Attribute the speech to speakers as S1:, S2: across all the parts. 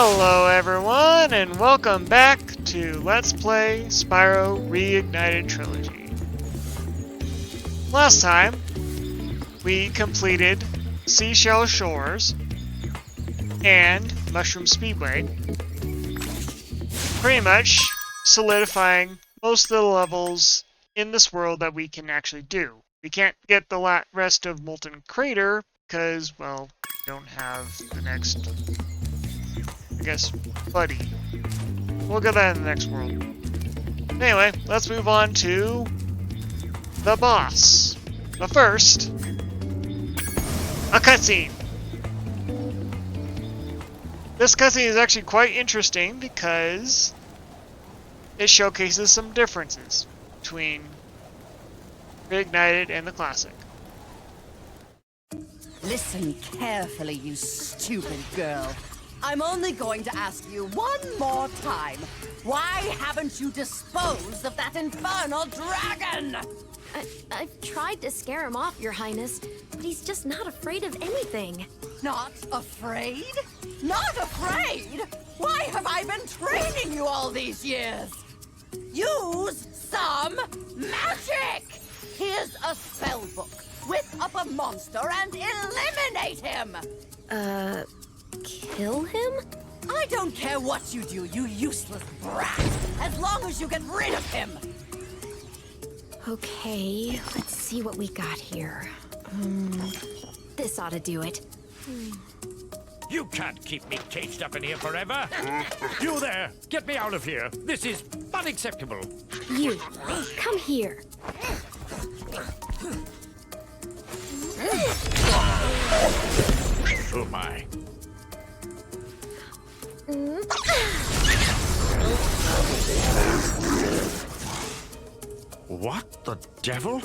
S1: Hello everyone, and welcome back to Let's Play Spyro Reignited Trilogy. Last time, we completed Seashell Shores and Mushroom Speedway, pretty much solidifying most of the levels in this world that we can actually do. We can't get the rest of Molten Crater because, well, we don't have the next, I guess, buddy. We'll get that in the next world. Anyway, let's move on to the boss. But first, a cutscene. This cutscene is actually quite interesting because it showcases some differences between Reignited and the classic.
S2: Listen carefully, you stupid girl. I'm only going to ask you one more time. Why haven't you disposed of that infernal dragon?
S3: I've tried to scare him off, Your Highness, but he's just not afraid of anything.
S2: Not afraid? Not afraid? Why have I been training you all these years? Use some magic! Here's a spell book. Whip up a monster and eliminate him!
S3: Kill him?
S2: I don't care what you do, you useless brat, as long as you get rid of him!
S3: Okay, let's see what we got here. This ought to do it.
S4: You can't keep me caged up in here forever! You there! Get me out of here! This is unacceptable!
S3: You, come here.
S4: Oh my. What the devil?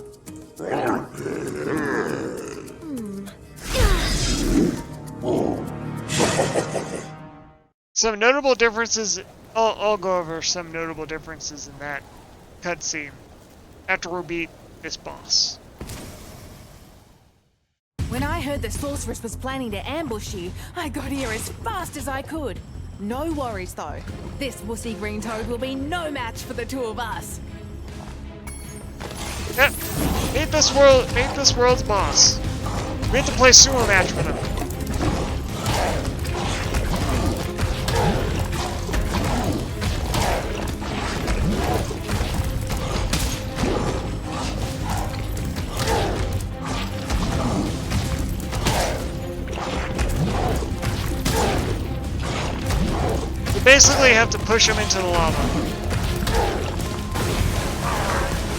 S1: Some notable differences. I'll go over some notable differences in that cutscene after we beat this boss.
S5: When I heard the sorceress was planning to ambush you, I got here as fast as I could. No worries though. This wussy green toad will be no match for the two of us.
S1: Yep. Meet this world's boss. We have to play sumo match with him. Basically have to push him into the lava.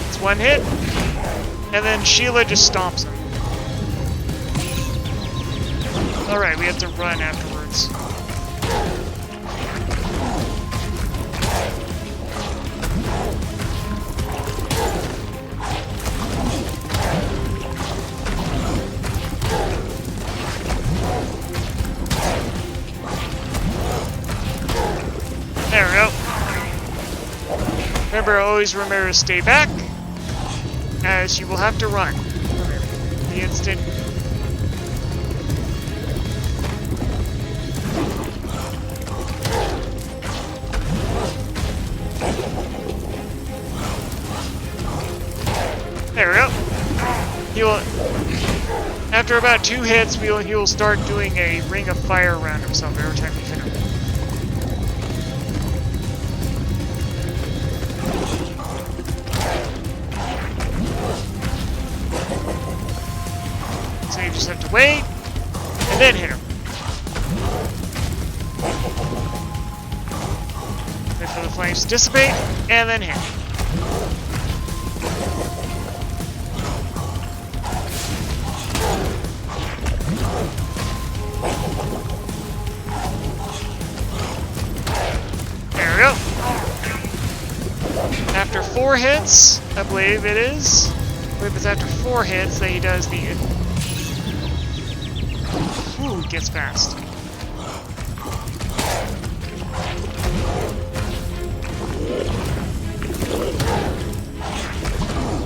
S1: It's one hit, and then Sheila just stomps him. Alright, we have to run afterwards. There we go. Remember, always remember to stay back, as you will have to run the instant. There we go. He will, after about 2 hits, he will start doing a ring of fire around himself every time you hit him. So you just have to wait, and then hit him. Wait for the flames to dissipate, and then hit. There we go. After 4 hits, I believe it is. I believe it's after 4 hits that he does the... Ooh, he gets past.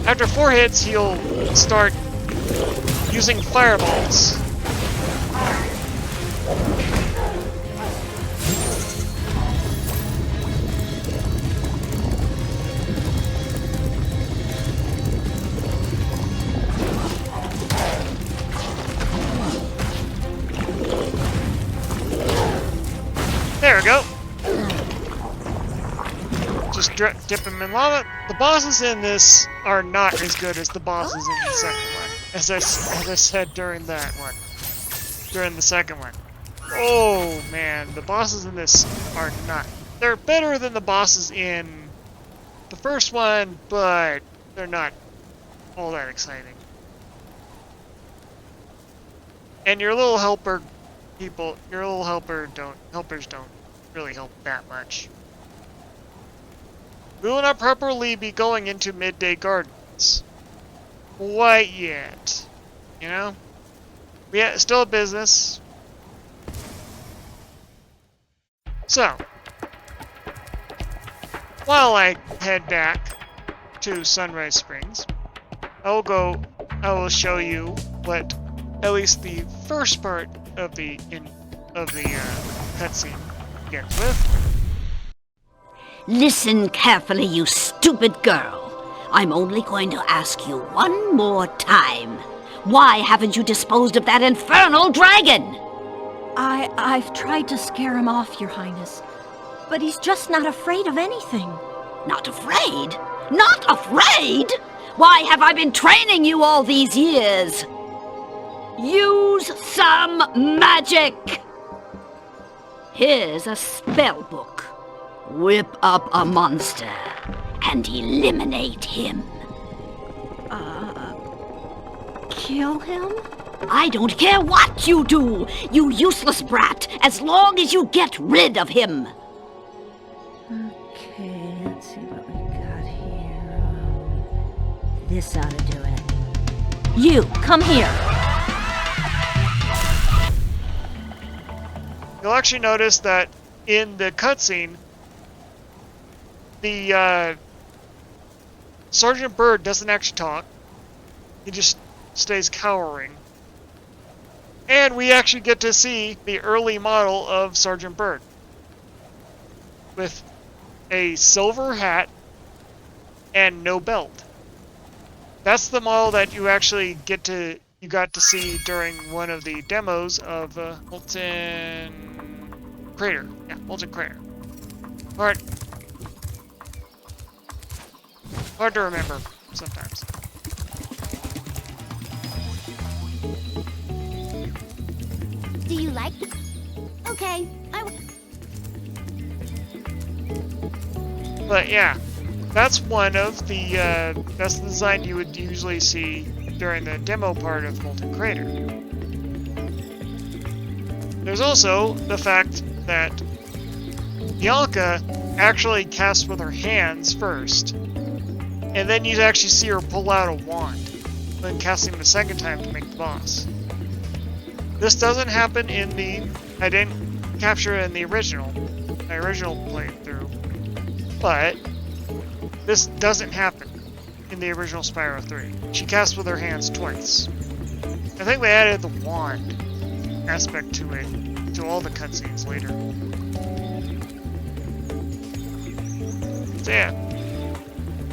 S1: After 4 hits, he'll start using fireballs. There we go. Just dip him in lava. The bosses in this are not as good as the bosses in the second one. As I said during that one. During the second one. Oh man, the bosses in this are not. They're better than the bosses in the first one, but they're not all that exciting. And your little helper people, your little helpers don't really help that much. We will not properly be going into Midday Gardens quite yet. You know? We still a business. So, while I head back to Sunrise Springs, I will show you what at least the first part of the cutscene gets with.
S6: Listen carefully, you stupid girl. I'm only going to ask you one more time. Why haven't you disposed of that infernal dragon?
S7: I've tried to scare him off, Your Highness. But he's just not afraid of anything.
S6: Not afraid? Not afraid? Why have I been training you all these years? Use some magic! Here's a spell book. Whip up a monster and eliminate him.
S7: Kill him?
S6: I don't care what you do, you useless brat, as long as you get rid of him.
S7: Okay, let's see what we got here. This ought to do it. You, come here.
S1: You'll actually notice that in the cutscene, the Sergeant Bird doesn't actually talk. He just stays cowering. And we actually get to see the early model of Sergeant Bird with a silver hat and no belt. That's the model that you actually got to see during one of the demos of Molten Crater. Yeah, Molten Crater. Hard to remember sometimes.
S3: Do you like? Okay,
S1: But yeah, that's one of the that's the design you would usually see during the demo part of Molten Crater. There's also the fact that Bianca actually casts with her hands first, and then you actually see her pull out a wand when casting the second time to make the boss. This doesn't happen in the... I didn't capture it in the original, my original playthrough, but this doesn't happen in the original Spyro 3. She casts with her hands twice. I think they added the wand aspect to it, to all the cutscenes later. So yeah.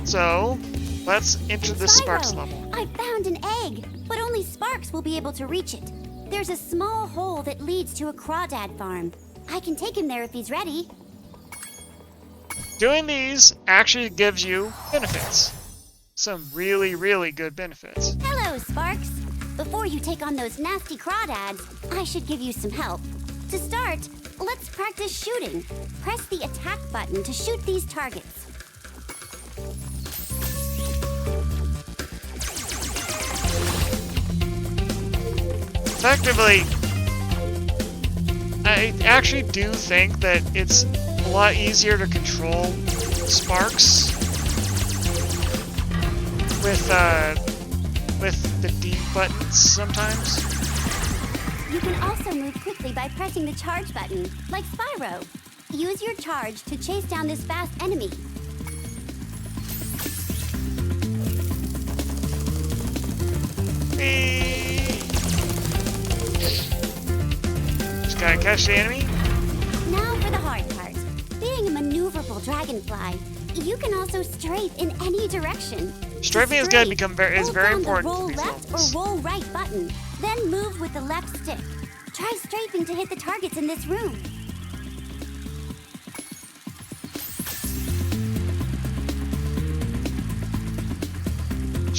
S1: So, let's enter the Sparx level.
S3: I found an egg, but only Sparx will be able to reach it. There's a small hole that leads to a Crawdad farm. I can take him there if he's ready.
S1: Doing these actually gives you benefits. Some really, really good benefits.
S3: Hello, Sparx. Before you take on those nasty Crawdads, I should give you some help. To start, let's practice shooting. Press the attack button to shoot these targets.
S1: Effectively, I actually do think that it's a lot easier to control Sparx with the D buttons sometimes.
S3: You can also move quickly by pressing the charge button, like Spyro. Use your charge to chase down this fast enemy.
S1: Just gotta catch the enemy.
S3: Now for the hard part. Being a maneuverable dragonfly, you can also strafe in any direction.
S1: Strafing is going to become very important to
S3: roll
S1: these
S3: left
S1: levels.
S3: or roll right button, then move with the left stick. Try strafing to hit the targets in this room.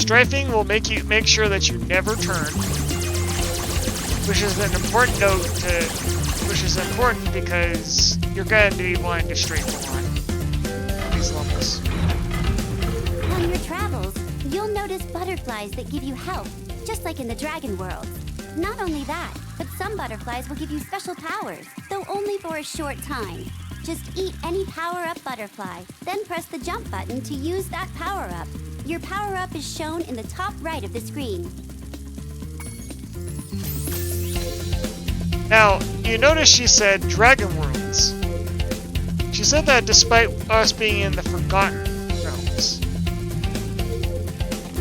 S1: Strafing will make sure that you never turn, which is an important note which is important because you're going to be wanting to strafe a lot in these levels.
S3: On your travels, you'll notice butterflies that give you health, just like in the Dragon World. Not only that, but some butterflies will give you special powers, though only for a short time. Just eat any power-up butterfly, then press the jump button to use that power-up. Your power-up is shown in the top right of the screen.
S1: Now, you notice she said Dragon Worlds. She said that despite us being in the Forgotten Realms.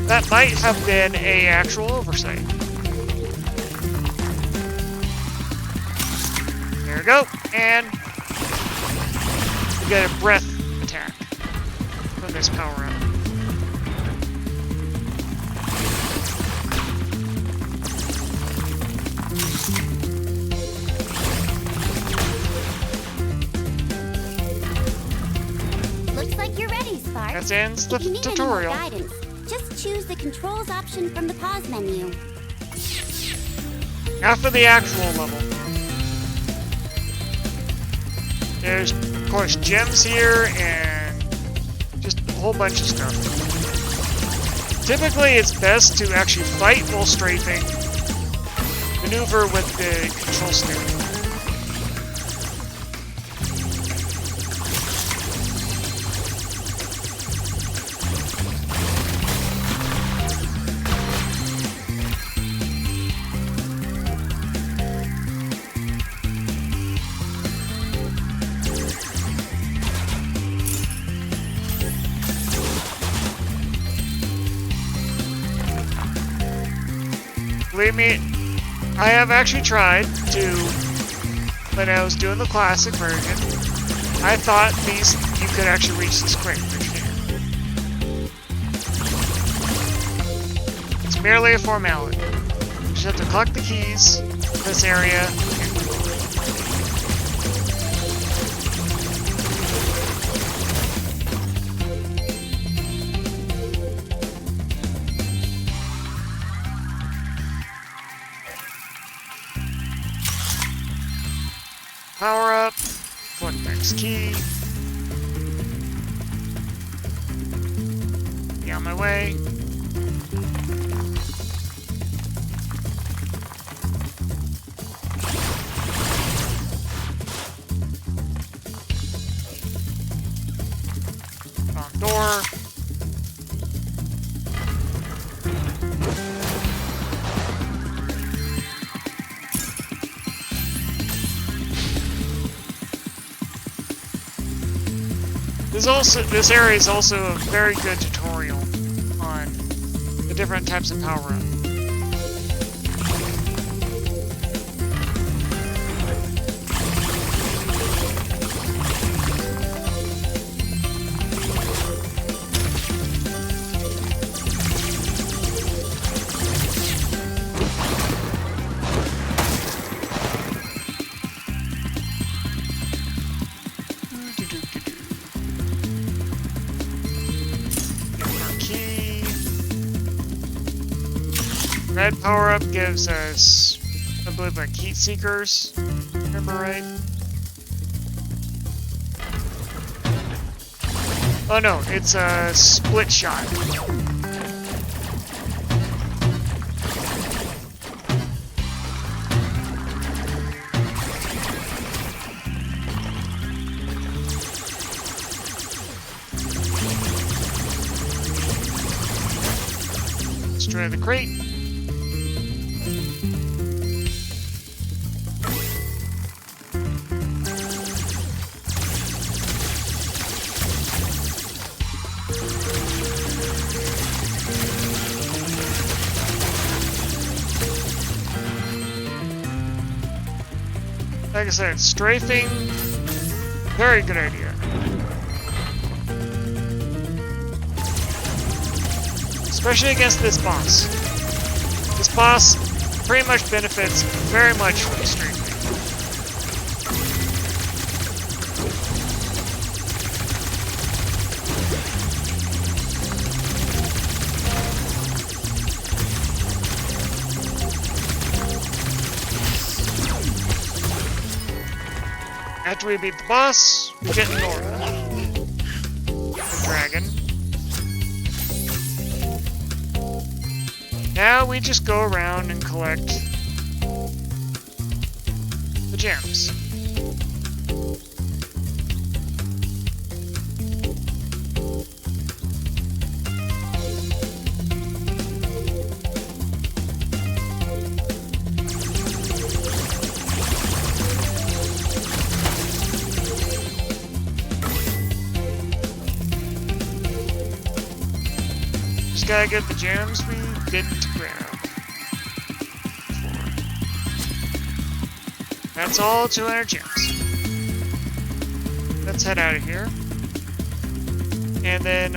S1: That might have been an actual oversight. There we go, and we get a breath attack from this power-up.
S3: Looks like you're ready, Sparx.
S1: That ends the
S3: If you need
S1: tutorial.
S3: any more guidance, just choose the controls option from the pause menu.
S1: After the actual level. There's, of course, gems here and just a whole bunch of stuff. Typically, it's best to actually fight while strafing, maneuver with the control stick. Believe me, I have actually tried to, when I was doing the classic version, I thought you could actually reach this crate, but you can't. It's merely a formality. You just have to collect the keys in this area. Power up, collect next key. Be on my way. Found door. This area is also a very good tutorial on the different types of power-up. Red power-up gives us, I believe, like heat seekers. Remember right? Oh no, it's a split shot. Destroy the crate. Like I said, strafing, very good idea. Especially against this boss. This boss pretty much benefits very much from strafing. After we beat the boss, we get Nora, the dragon. Now we just go around and collect the gems. Just gotta get the gems we didn't grab. That's all 200 gems. Let's head out of here. And then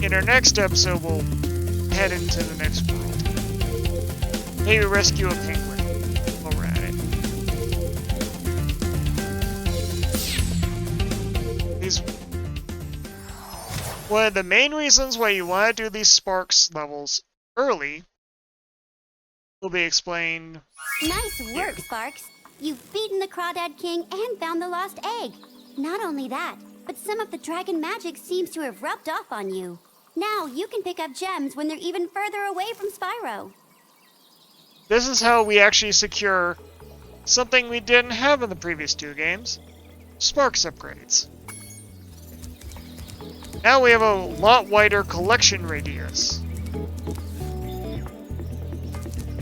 S1: in our next episode, we'll head into the next world. Maybe rescue a penguin while we're at it. One of the main reasons why you want to do these Sparx levels early will be explained.
S3: Nice work, Sparx. You've beaten the Crawdad King and found the lost egg. Not only that, but some of the dragon magic seems to have rubbed off on you. Now you can pick up gems when they're even further away from Spyro.
S1: This is how we actually secure something we didn't have in the previous 2 games. Sparx upgrades. Now we have a lot wider collection radius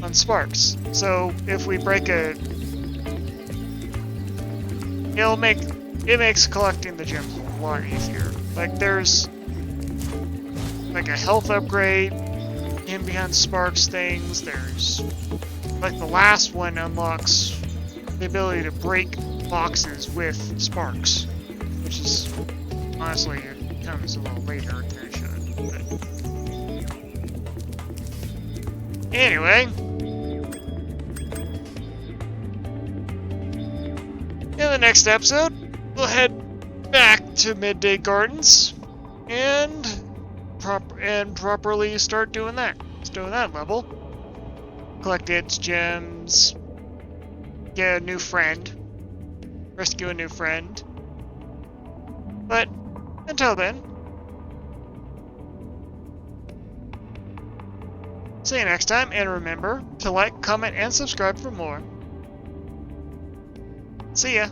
S1: on Sparx. So if we break it makes collecting the gems a lot easier. Like there's like a health upgrade in behind Sparx things. There's like the last one unlocks the ability to break boxes with Sparx, which is honestly it comes a little later than it should. But anyway, in the next episode, we'll head back to Midday Gardens and properly start doing that. Let's do that level. Collect its gems. Get a new friend. Rescue a new friend. But until then, see you next time, and remember to like, comment, and subscribe for more. See ya!